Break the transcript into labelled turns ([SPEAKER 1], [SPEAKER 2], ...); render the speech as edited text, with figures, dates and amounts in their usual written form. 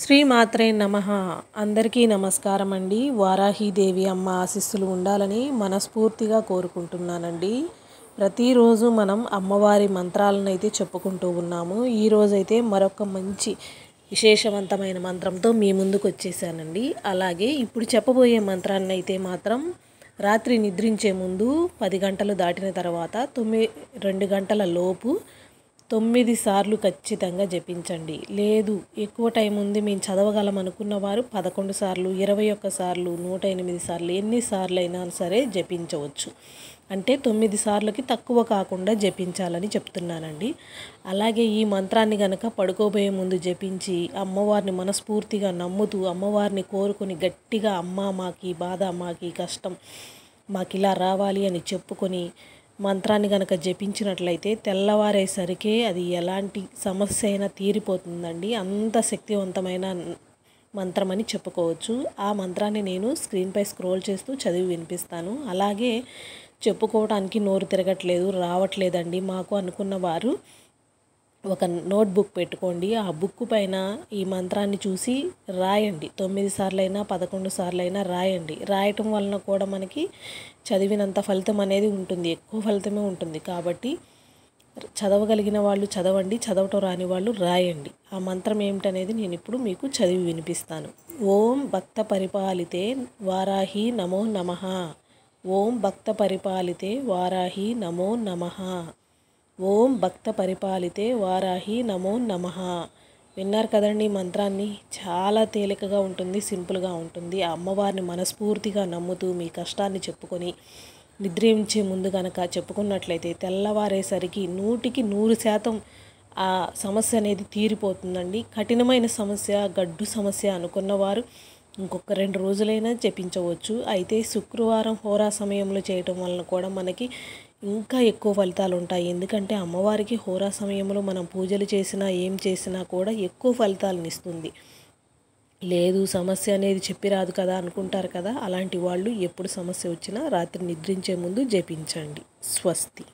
[SPEAKER 1] శ్రీమాత్రే నమః. అందరికీ నమస్కారం అండి. వారాహీదేవి అమ్మ ఆశీస్సులు ఉండాలని మనస్ఫూర్తిగా కోరుకుంటున్నానండి. ప్రతిరోజు మనం అమ్మవారి మంత్రాలను అయితే చెప్పుకుంటూ ఉన్నాము. ఈరోజైతే మరొక మంచి విశేషవంతమైన మంత్రంతో మీ ముందుకు వచ్చేసానండి. అలాగే ఇప్పుడు చెప్పబోయే మంత్రాన్ని అయితే మాత్రం రాత్రి నిద్రించే ముందు 10 గంటలు దాటిన తర్వాత 2 గంటల లోపు 9 సార్లు ఖచ్చితంగా జపించండి. లేదు ఎక్కువ టైం ఉంది మేము చదవగలం అనుకున్న వారు 11 సార్లు, 21 సార్లు, 108 సార్లు, ఎన్నిసార్లు అయినా సరే జపించవచ్చు. అంటే 9 సార్లకి తక్కువ కాకుండా జపించాలని చెప్తున్నానండి. అలాగే ఈ మంత్రాన్ని గనక పడుకోబోయే ముందు జపించి అమ్మవారిని మనస్ఫూర్తిగా నమ్ముతూ అమ్మవారిని కోరుకొని గట్టిగా అమ్మ మాకి బాధ, మాకి కష్టం, మాకు ఇలా రావాలి అని చెప్పుకొని మంత్రాన్ని కనుక జపించినట్లయితే తెల్లవారేసరికి అది ఎలాంటి సమస్య అయినా తీరిపోతుందండి. అంత శక్తివంతమైన మంత్రం అని చెప్పుకోవచ్చు. ఆ మంత్రాన్ని నేను స్క్రీన్పై స్క్రోల్ చేస్తూ చదివి వినిపిస్తాను. అలాగే చెప్పుకోవడానికి నోరు తిరగట్లేదు, రావట్లేదండి మాకు అనుకున్న వారు ఒక నోట్బుక్ పెట్టుకోండి. ఆ బుక్ పైన ఈ మంత్రాన్ని చూసి రాయండి. 9 సార్లైనా 11 సార్లైనా రాయండి. రాయటం వలన కూడా మనకి చదివినంత ఫలితం అనేది ఉంటుంది, ఎక్కువ ఫలితమే ఉంటుంది. కాబట్టి చదవగలిగిన వాళ్ళు చదవండి, చదవటం రాని వాళ్ళు రాయండి. ఆ మంత్రం ఏమిటనేది నేను ఇప్పుడు మీకు చదివి వినిపిస్తాను. ఓం భక్త పరిపాలితే వారాహి నమో నమః. ఓం భక్త పరిపాలితే వారాహి నమో నమః. ఓం భక్త పరిపాలితే వారాహి నమో నమః. విన్నారు కదండి మంత్రాన్ని. చాలా తేలికగా ఉంటుంది, సింపుల్గా ఉంటుంది. ఆ అమ్మవారిని మనస్ఫూర్తిగా నమ్ముతూ మీ కష్టాన్ని చెప్పుకొని నిద్రించే ముందు కనుక చెప్పుకున్నట్లయితే తెల్లవారేసరికి 100కి 100% ఆ సమస్య అనేది తీరిపోతుందండి. కఠినమైన సమస్య, గడ్డు సమస్య అనుకున్నవారు ఇంకొక 2 రోజులైనా జపించవచ్చు. అయితే శుక్రవారం హోరా సమయంలో చేయటం వలన కూడా మనకి ఇంకా ఎక్కువ ఫలితాలు ఉంటాయి. ఎందుకంటే అమ్మవారికి హోరా సమయంలో మనం పూజలు చేసినా ఏం చేసినా కూడా ఎక్కువ ఫలితాలను ఇస్తుంది. లేదు సమస్య అనేది చెప్పి రాదు కదా అనుకుంటారు కదా, అలాంటి వాళ్ళు ఎప్పుడు సమస్య వచ్చినా రాత్రి నిద్రించే ముందు జపించండి. స్వస్తి.